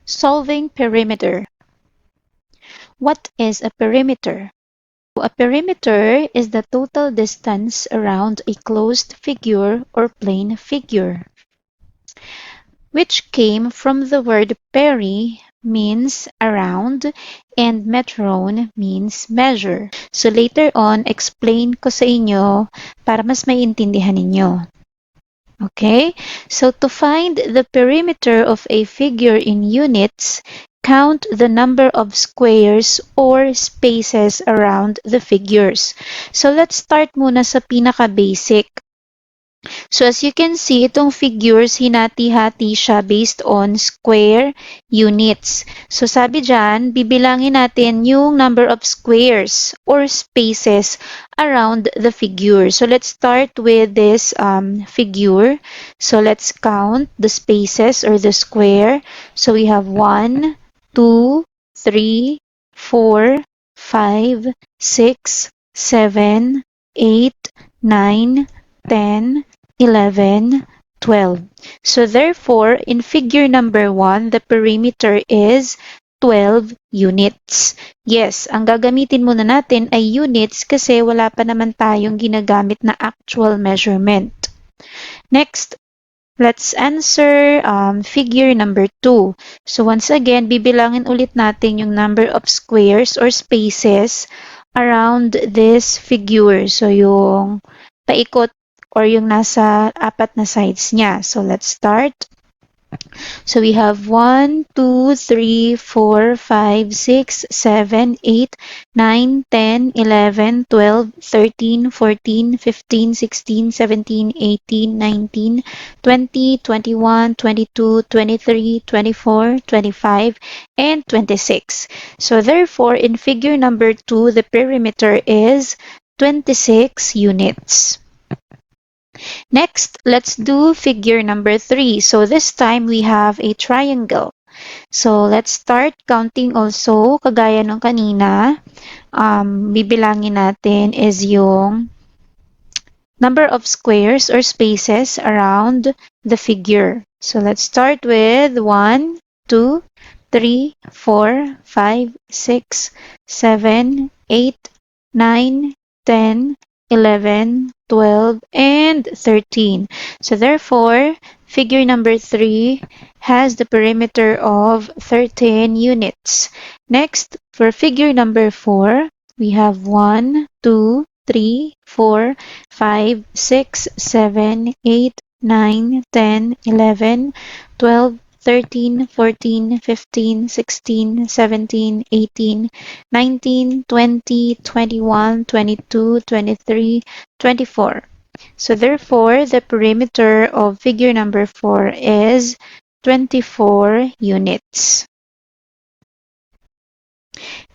Solving perimeter. What is a perimeter? A perimeter is the total distance around a closed figure or plane figure, which came from the word peri means around and metron means measure. So later on, explain ko sa inyo para mas maintindihan ninyo. Okay, so to find the perimeter of a figure in units, count the number of squares or spaces around the figures. So let's start muna sa pinaka-basic. So as you can see, itong figures, hinati-hati siya based on square units. So sabi dyan, bibilangin natin yung number of squares or spaces around the figure. So let's start with this figure. So let's count the spaces or the square. So we have 1, 2, 3, 4, 5, 6, 7, 8, 9, 10, 11, 12. So therefore, in figure number 1, the perimeter is 12 units. Yes, ang gagamitin muna natin ay units kasi wala pa naman tayong ginagamit na actual measurement. Next, let's answer figure number 2. So once again, bibilangin ulit natin yung number of squares or spaces around this figure. So yung paikot or yung nasa apat na sides niya. So let's start. So we have 1, 2, 3, 4, 5, 6, 7, 8, 9, 10, 11, 12, 13, 14, 15, 16, 17, 18, 19, 20, 21, 22, 23, 24, 25, and 26. So therefore, in figure number 2, the perimeter is 26 units. Next, let's do figure number 3. So this time we have a triangle. So let's start counting also, kagaya nung kanina. Bibilangin natin is yung number of squares or spaces around the figure. So let's start with 1, 2, 3, 4, 5, 6, 7, 8, 9, 10, 11, 12, and 13. So therefore, figure number 3 has the perimeter of 13 units. Next, for figure number 4, we have 1, 2, 3, 4, 5, 6, 7, 8, 9, 10, 11, 12, 13, 14, 15, 16, 17, 18, 19, 20, 21, 22, 23, 24. So therefore, the perimeter of figure number 4 is 24 units.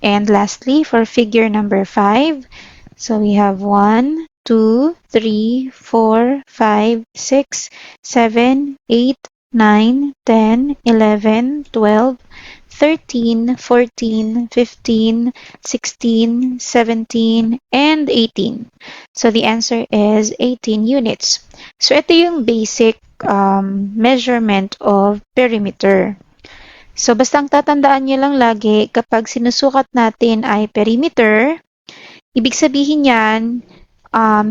And lastly, for figure number 5, so we have 1, 2, 3, 4, 5, 6, 7, 8, 9, 10, 11, 12, 13, 14, 15, 16, 17, and 18. So the answer is 18 units. So ito yung basic measurement of perimeter. So basta ang tatandaan nyo lang lagi kapag sinusukat natin ay perimeter, ibig sabihin yan,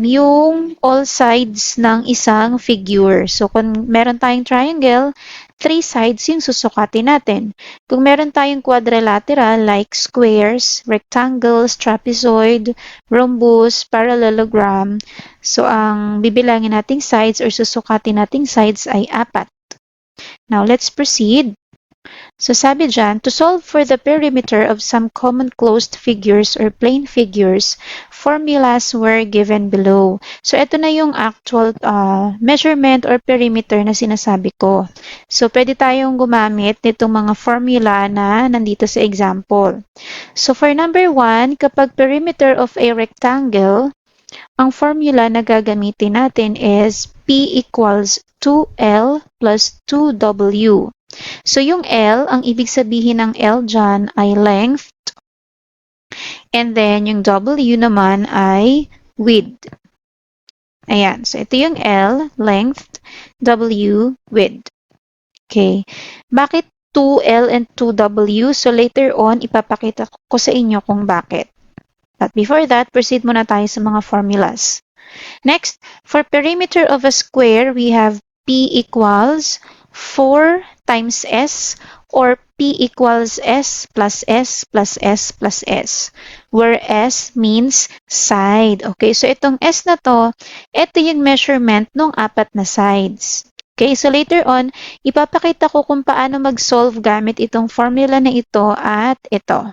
yung all sides ng isang figure. So, kung meron tayong triangle, 3 sides yung susukatin natin. Kung meron tayong quadrilateral like squares, rectangles, trapezoid, rhombus, parallelogram, so ang bibilangin nating sides or susukatin nating sides ay 4. Now, let's proceed. So sabi dyan, to solve for the perimeter of some common closed figures or plane figures, formulas were given below. So ito na yung actual measurement or perimeter na sinasabi ko. So pwede tayong gumamit nitong mga formula na nandito sa example. So for number 1, kapag perimeter of a rectangle, ang formula na gagamitin natin is P equals 2L plus 2W. So, yung L, ang ibig sabihin ng L dyan ay length. And then, yung W naman ay width. Ayan. So, ito yung L, length, W, width. Okay. Bakit 2L and 2W. So later on, ipapakita ko sa inyo kung bakit. But before that, proceed muna tayo sa mga formulas. Next, for perimeter of a square, we have P equals 4 times S, or P equals S plus S plus S plus S, where S means side. Okay, so itong S na to, ito yung measurement ng apat na sides. Okay, so later on, ipapakita ko kung paano mag-solve gamit itong formula na ito at ito.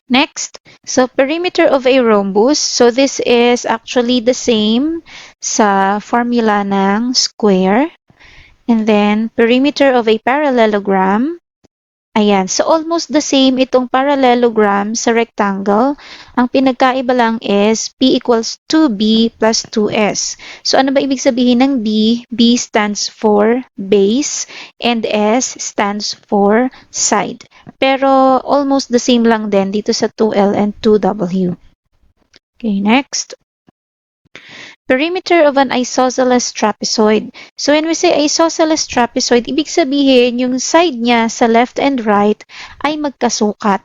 Next, so perimeter of a rhombus. So this is actually the same sa formula ng square. And then, perimeter of a parallelogram. Ayan. So almost the same itong parallelogram sa rectangle. Ang pinagkaiba lang is P equals 2B plus 2S. So ano ba ibig sabihin ng B? B stands for base and S stands for side. Pero almost the same lang din dito sa 2L and 2W. Okay, next. Perimeter of an isosceles trapezoid. So when we say isosceles trapezoid, ibig sabihin yung side niya sa left and right ay magkasukat.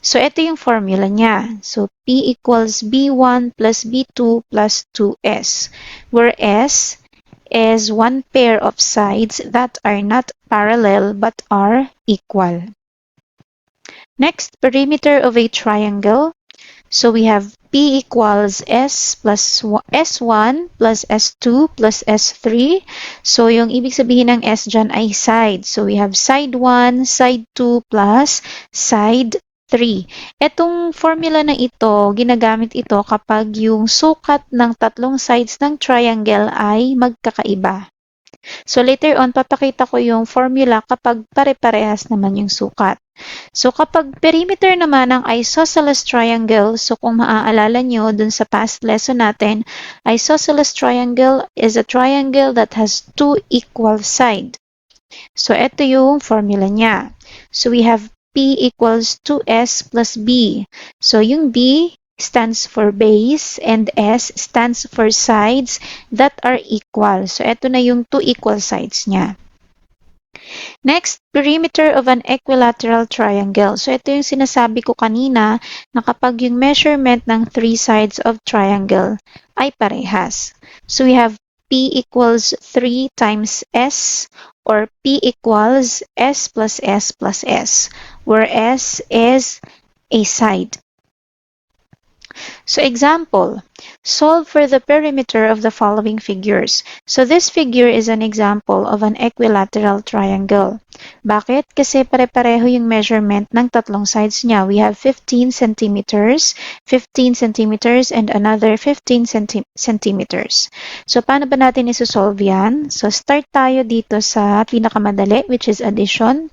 So ito yung formula niya. So P equals B1 plus B2 plus 2S, where S is one pair of sides that are not parallel but are equal. Next, perimeter of a triangle. So we have P equals S plus S1 plus S2 plus S3. So yung ibig sabihin ng S dyan ay side. So we have side 1, side 2 plus side 3. Etong formula na ito, ginagamit ito kapag yung sukat ng tatlong sides ng triangle ay magkakaiba. So later on, papakita ko yung formula kapag pare-parehas naman yung sukat. So kapag perimeter naman ng isosceles triangle, so kung maaalala nyo dun sa past lesson natin, isosceles triangle is a triangle that has two equal sides. So ito yung formula niya. So we have P equals 2S plus B. So yung B stands for base and S stands for sides that are equal. So ito na yung two equal sides niya. Next, perimeter of an equilateral triangle. So ito yung sinasabi ko kanina na kapag yung measurement ng three sides of triangle ay parehas. So we have P equals 3 times S, or P equals S plus S plus S, where S is a side. So example, solve for the perimeter of the following figures. So this figure is an example of an equilateral triangle. Bakit? Kasi pare-pareho yung measurement ng tatlong sides niya. We have 15 centimeters, 15 centimeters, and another 15 centimeters. So paano ba natin isosolve yan? So start tayo dito sa pinakamadali, which is addition.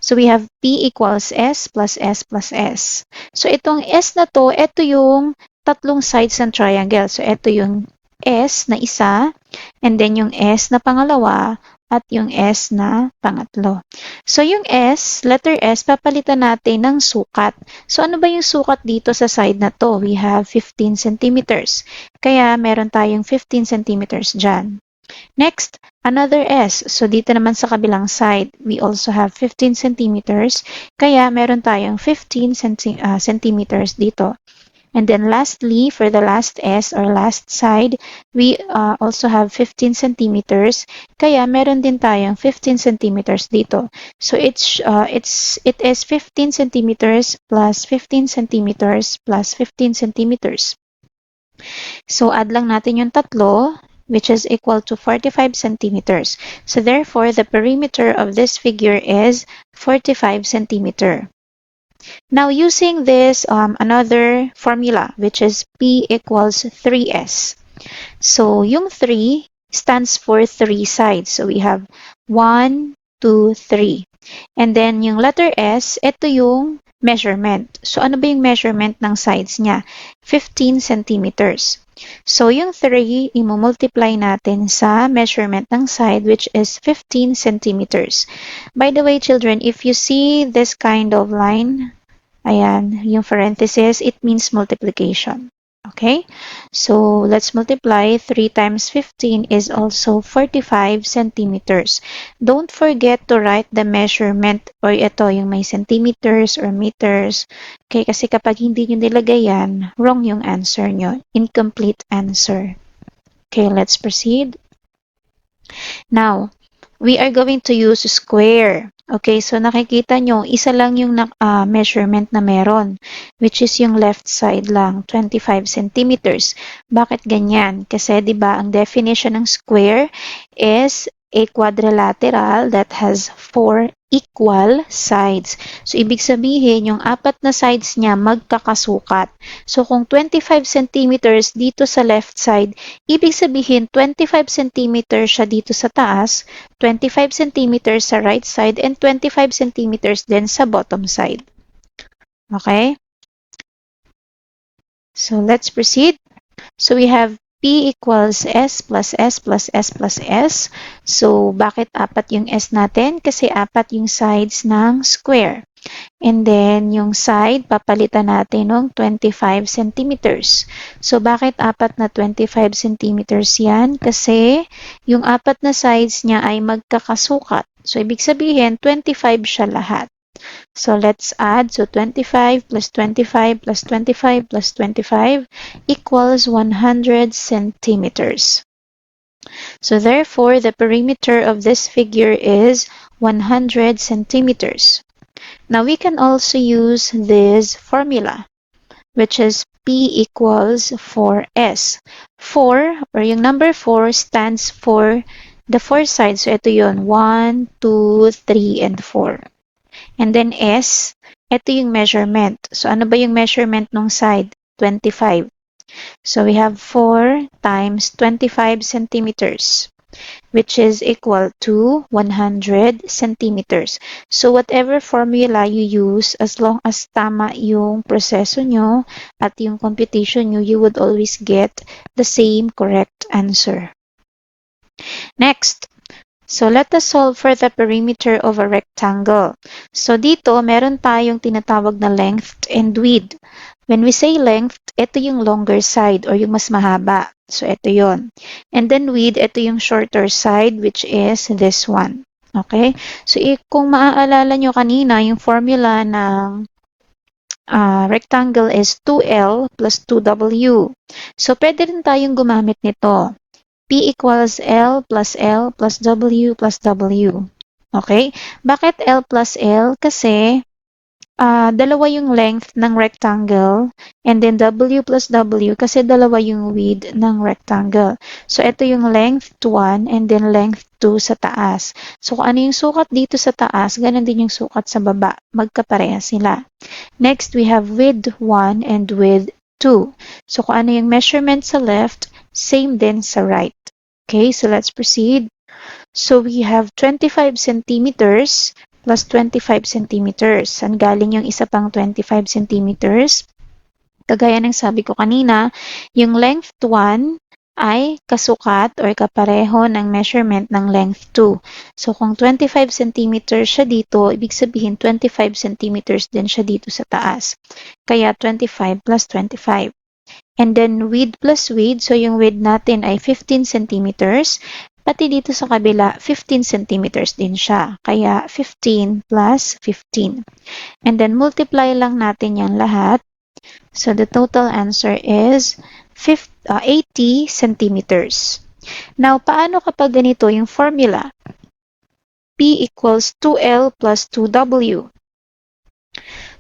So we have P equals S plus S plus S. So itong S na to, ito yung tatlong sides ng triangle. So ito yung S na isa, and then yung S na pangalawa, at yung S na pangatlo. So yung S, letter S, papalitan natin ng sukat. So ano ba yung sukat dito sa side na to? We have 15 centimeters. Kaya meron tayong 15 centimeters dyan. Next, another S. So dito naman sa kabilang side, we also have 15 centimeters. Kaya meron tayong 15 centimeters dito. And then lastly, for the last S or last side, we also have 15 centimeters. Kaya meron din tayong 15 centimeters dito. So it is 15 centimeters plus 15 centimeters plus 15 centimeters. So add lang natin yung tatlo, which is equal to 45 centimeters. So therefore, the perimeter of this figure is 45 centimeter. Now, using this another formula, which is P equals 3S. So yung 3 stands for 3 sides. So we have 1, 2, 3. And then yung letter S, ito yung measurement. So ano ba yung measurement ng sides niya? 15 centimeters. So yung 3, i-multiply natin sa measurement ng side, which is 15 centimeters. By the way, children, if you see this kind of line, ayan, yung parenthesis, it means multiplication. Okay, so let's multiply. 3 times 15 is also 45 centimeters. Don't forget to write the measurement or ito yung may centimeters or meters. Okay, kasi kapag hindi nyo nilagay yan, wrong yung answer nyo. Incomplete answer. Okay, let's proceed. Now, we are going to use square. Okay, so nakikita nyo, isa lang yung measurement na meron, which is yung left side lang, 25 centimeters. Bakit ganyan? Kasi, di ba, ang definition ng square is a quadrilateral that has 4 equal sides. So, ibig sabihin, yung apat na sides niya magkakasukat. So, kung 25 centimeters dito sa left side, ibig sabihin 25 centimeters siya dito sa taas, 25 centimeters sa right side, and 25 centimeters din sa bottom side. Okay? So, let's proceed. So, we have P equals S plus S plus S plus S. So, bakit apat yung S natin? Kasi apat yung sides ng square. And then, yung side, papalitan natin ng 25 centimeters. So, bakit apat na 25 centimeters yan? Kasi, yung apat na sides niya ay magkakasukat. So, ibig sabihin, 25 siya lahat. So, let's add. So, 25 plus 25 plus 25 plus 25 equals 100 centimeters. So, therefore, the perimeter of this figure is 100 centimeters. Now, we can also use this formula, which is P equals 4S. 4, or yung number 4, stands for the 4 sides. So, ito yun, 1, 2, 3, and 4. And then S, ito yung measurement. So, ano ba yung measurement ng side? 25. So, we have 4 times 25 centimeters, which is equal to 100 centimeters. So, whatever formula you use, as long as tama yung proseso nyo at yung computation nyo, you would always get the same correct answer. Next, so let us solve for the perimeter of a rectangle. So, dito, meron tayong tinatawag na length and width. When we say length, ito yung longer side or yung mas mahaba. So, ito yon. And then width, ito yung shorter side, which is this one. Okay? So, kung maaalala nyo kanina, yung formula ng rectangle is 2L plus 2W. So, pwede rin tayong gumamit nito. P equals L plus W plus W. Okay? Bakit L plus L? Kasi dalawa yung length ng rectangle and then W plus W kasi dalawa yung width ng rectangle. So, ito yung length 1 and then length 2 sa taas. So, kung ano yung sukat dito sa taas, ganun din yung sukat sa baba. Magkapareha sila. Next, we have width 1 and width 2. So, kung ano yung measurement sa left, same din sa right. Okay, so let's proceed. So, we have 25 centimeters plus 25 centimeters. Saan galing yung isa pang 25 centimeters? Kagaya ng sabi ko kanina, yung length 1 ay kasukat or kapareho ng measurement ng length 2. So, kung 25 centimeters siya dito, ibig sabihin 25 centimeters din siya dito sa taas. Kaya 25 plus 25. And then width plus width, so yung width natin ay 15 centimeters. Pati dito sa kabila, 15 centimeters din siya. Kaya 15 plus 15. And then multiply lang natin yan lahat. So the total answer is 80 centimeters. Now, paano kapag ganito yung formula? P equals 2L plus 2W.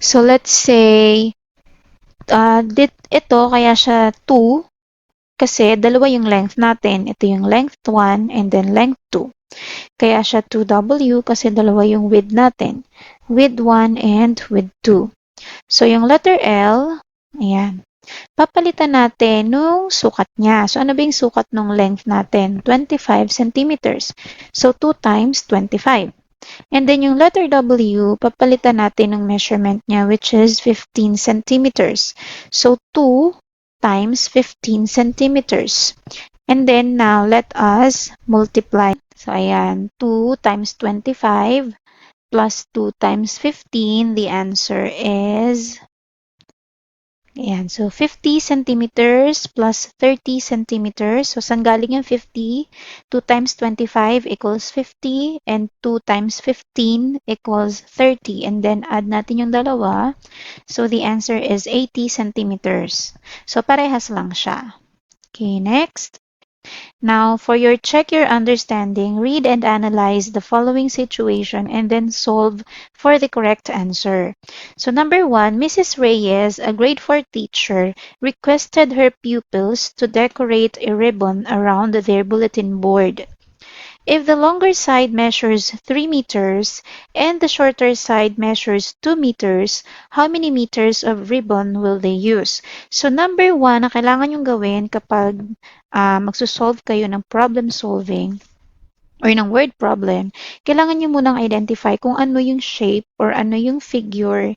So let's say, ito kaya siya 2 kasi dalawa yung length natin. Ito yung length 1 and then length 2. Kaya siya 2W kasi dalawa yung width natin. Width 1 and width 2. So, yung letter L, ayan. Papalitan natin nung sukat niya. So, ano ba yung sukat nung length natin? 25 centimeters. So, 2 times 25. And then yung letter W, papalitan natin ng measurement niya, which is 15 centimeters. So, 2 times 15 centimeters. And then now, let us multiply. So, ayan, 2 times 25 plus 2 times 15. The answer is Ayan. So, 50 centimeters plus 30 centimeters. So, saan galing yung 50? 2 times 25 equals 50. And 2 times 15 equals 30. And then, add natin yung dalawa. So, the answer is 80 centimeters. So, parehas lang siya. Okay, next. Now, for your check your understanding, read and analyze the following situation and then solve for the correct answer. So, number one, Mrs. Reyes, a grade 4 teacher, requested her pupils to decorate a ribbon around their bulletin board. If the longer side measures 3 meters and the shorter side measures 2 meters, how many meters of ribbon will they use? So number one na kailangan yung gawin kapag magsosolve kayo ng problem solving or ng word problem, kailangan nyo munang identify kung ano yung shape or ano yung figure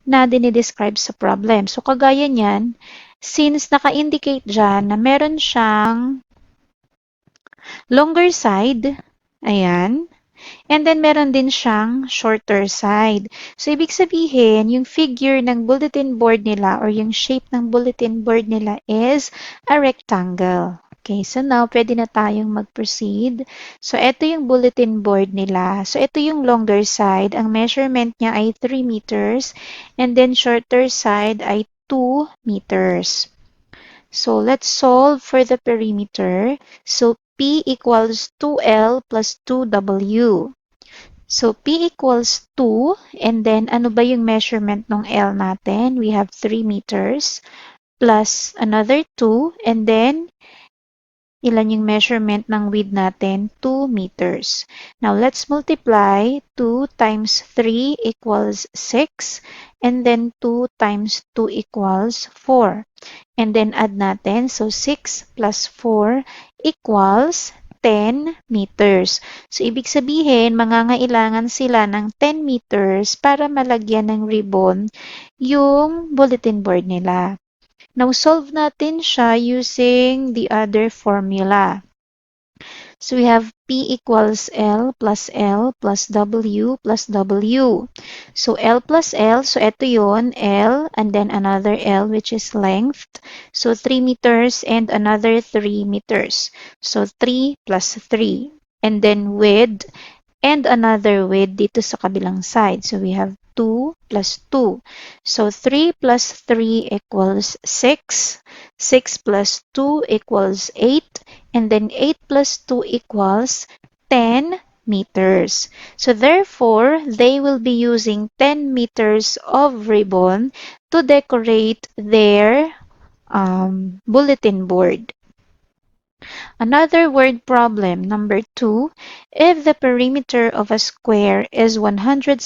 na dinidescribe sa problem. So kagaya niyan, since naka-indicate dyan na meron siyang longer side, ayan, and then, meron din siyang shorter side. So, ibig sabihin, yung figure ng bulletin board nila or yung shape ng bulletin board nila is a rectangle. Okay, so now, pwede na tayong mag-proceed. So, ito yung bulletin board nila. So, ito yung longer side. Ang measurement niya ay 3 meters. And then, shorter side ay 2 meters. So, let's solve for the perimeter. So, P equals 2L plus 2W. So, P equals 2, and then ano ba yung measurement ng L natin? We have 3 meters plus another 2, and then ilan yung measurement ng width natin? 2 meters. Now, let's multiply. 2 times 3 equals 6, and then 2 times 2 equals 4. And then add natin. So, 6 plus 4 equals 10 meters. So, ibig sabihin, mangangailangan sila ng 10 meters para malagyan ng ribbon yung bulletin board nila. Now, solve natin siya using the other formula. So, we have P equals L plus W plus W. So, L plus L, so ito yun, L, and then another L, which is length. So, 3 meters and another 3 meters. So, 3 plus 3. And then width, and another width dito sa kabilang side. So, we have 2 plus 2. So, 3 plus 3 equals 6. 6 plus 2 equals 8. And then 8 plus 2 equals 10 meters. So, therefore, they will be using 10 meters of ribbon to decorate their bulletin board. Another word problem, number 2, if the perimeter of a square is 168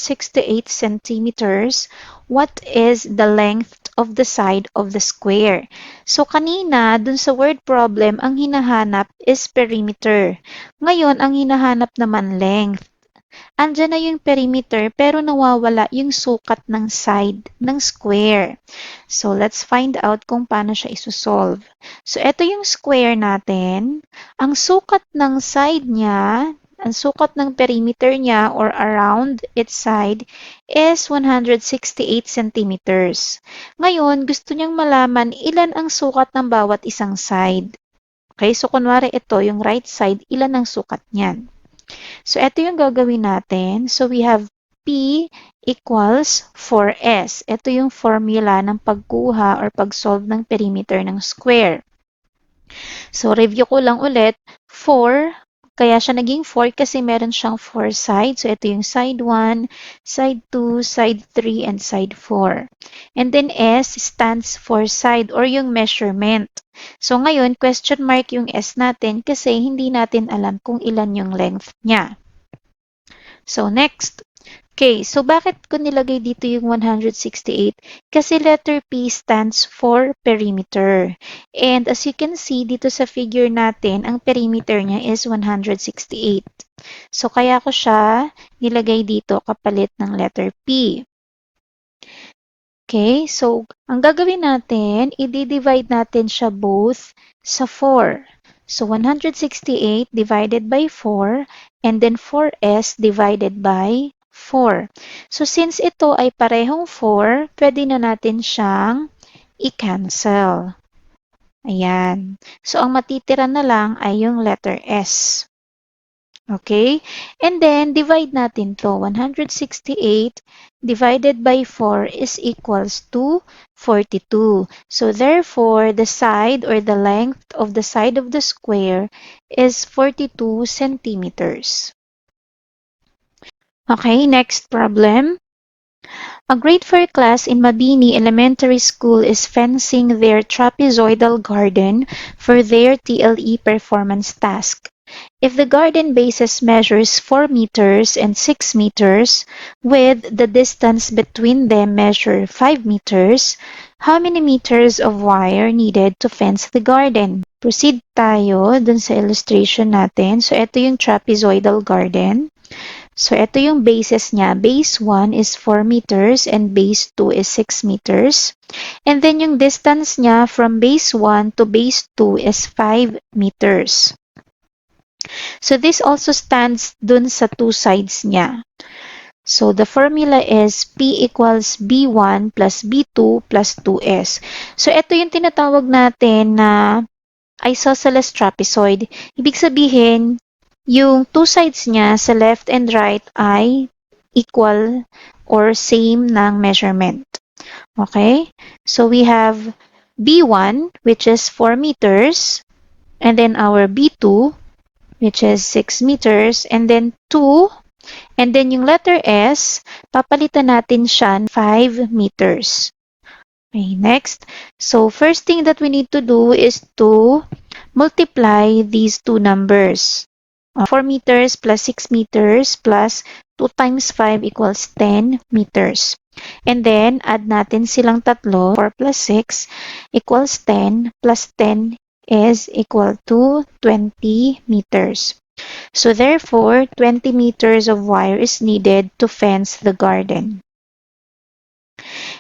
centimeters, what is the length of the side of the square? So, kanina, dun sa word problem, ang hinahanap is perimeter. Ngayon, ang hinahanap naman length. Andyan na yung perimeter pero nawawala yung sukat ng side ng square. So, let's find out kung paano siya isosolve. So, ito yung square natin. Ang sukat ng side niya, ang sukat ng perimeter niya or around its side is 168 centimeters. Ngayon, gusto niyang malaman ilan ang sukat ng bawat isang side. Okay, so kunwari ito, yung right side, ilan ang sukat niyan? So, ito yung gagawin natin. So, we have P equals 4S. Ito yung formula ng pagkuha or pag-solve ng perimeter ng square. So, review ko lang ulit. 4, kaya siya naging 4 kasi meron siyang 4 sides. So, ito yung side 1, side 2, side 3, and side 4. And then S stands for side or yung measurement. So, ngayon, question mark yung S natin kasi hindi natin alam kung ilan yung length niya. So, next. Okay, so bakit ko nilagay dito yung 168? Kasi letter P stands for perimeter. And as you can see, dito sa figure natin, ang perimeter niya is 168. So, kaya ko siya nilagay dito kapalit ng letter P. Okay, so ang gagawin natin, i-divide natin siya both sa 4. So 168 divided by 4 and then 4s divided by 4. So since ito ay parehong 4, pwede na natin siyang i-cancel. Ayan. So, ang matitira na lang ay yung letter S. Okay? And then, divide natin to. 168 divided by 4 is equals to 42. So, therefore, the side or the length of the side of the square is 42 centimeters. Okay, next problem. A grade 4 class in Mabini Elementary School is fencing their trapezoidal garden for their TLE performance task. If the garden bases measures 4 meters and 6 meters, with the distance between them measure 5 meters, how many meters of wire needed to fence the garden? Proceed tayo dun sa illustration natin. So, ito yung trapezoidal garden. So, ito yung bases niya. Base 1 is 4 meters and base 2 is 6 meters. And then yung distance niya from base 1 to base 2 is 5 meters. So, this also stands dun sa two sides niya. So, the formula is P equals B1 plus B2 plus 2S. So, ito yung tinatawag natin na isosceles trapezoid. Ibig sabihin, yung two sides niya sa left and right ay equal or same ng measurement. Okay? So, we have B1, which is 4 meters, and then our B2, which is 6 meters, and then 2, and then yung letter S, papalitan natin siya 5 meters. Okay, next. So, first thing that we need to do is to multiply these two numbers. 4 meters plus 6 meters plus 2 times 5 equals 10 meters. And then, add natin silang tatlo. 4 plus 6 equals 10 plus 10 is equal to 20 meters. So, therefore, 20 meters of wire is needed to fence the garden.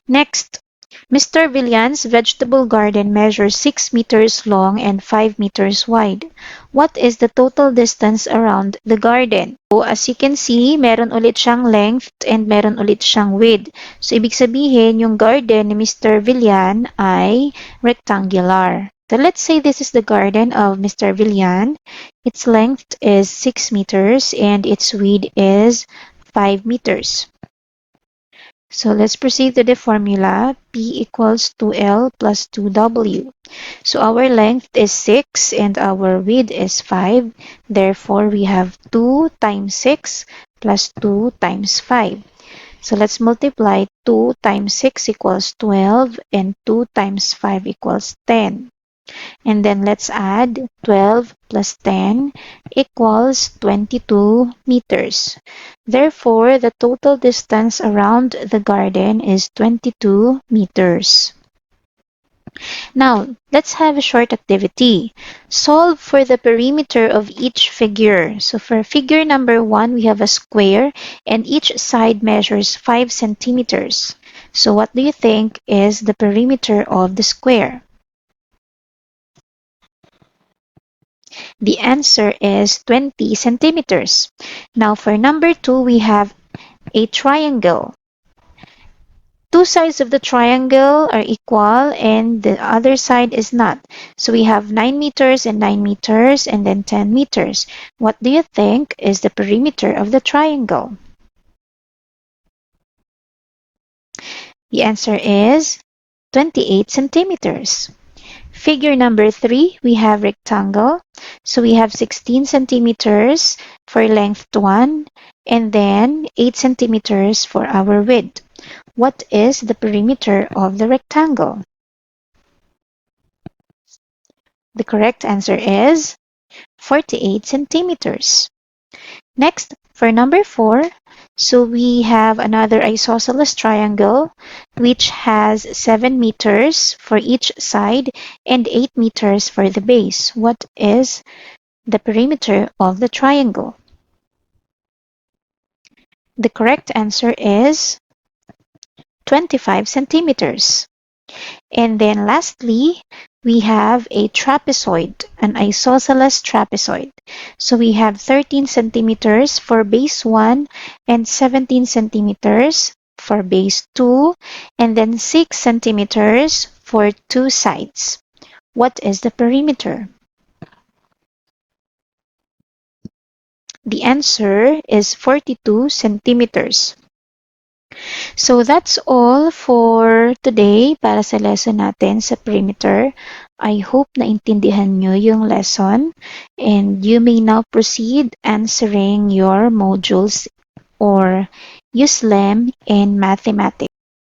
Next, Mr. Villan's vegetable garden measures 6 meters long and 5 meters wide. What is the total distance around the garden? So, as you can see, meron ulit siyang length and meron ulit siyang width. So, ibig sabihin, yung garden ni Mr. Villan ay rectangular. So, let's say this is the garden of Mr. Villan. Its length is 6 meters and its width is 5 meters. So let's proceed to the formula. P equals 2L plus 2W. So our length is 6 and our width is 5. Therefore, we have 2 times 6 plus 2 times 5. So let's multiply 2 times 6 equals 12 and 2 times 5 equals 10. And then let's add 12 plus 10 equals 22 meters. Therefore, the total distance around the garden is 22 meters. Now, let's have a short activity. Solve for the perimeter of each figure. So for figure number 1, we have a square and each side measures 5 centimeters. So what do you think is the perimeter of the square? The answer is 20 centimeters. Now for number 2, we have a triangle. Two sides of the triangle are equal and the other side is not. So we have 9 meters and 9 meters and then 10 meters. What do you think is the perimeter of the triangle? The answer is 28 centimeters. Figure number 3, we have rectangle. So we have 16 centimeters for length 1 and then 8 centimeters for our width. What is the perimeter of the rectangle? The correct answer is 48 centimeters. Next, for number 4, so we have another isosceles triangle which has 7 meters for each side and 8 meters for the base. What is the perimeter of the triangle? The correct answer is 25 centimeters. And then lastly, we have a trapezoid, an isosceles trapezoid. So we have 13 centimeters for base 1 and 17 centimeters for base 2 and then 6 centimeters for two sides. What is the perimeter? The answer is 42 centimeters. So that's all for today para sa lesson natin sa perimeter. I hope naintindihan nyo yung lesson and you may now proceed answering your modules or use them in mathematics.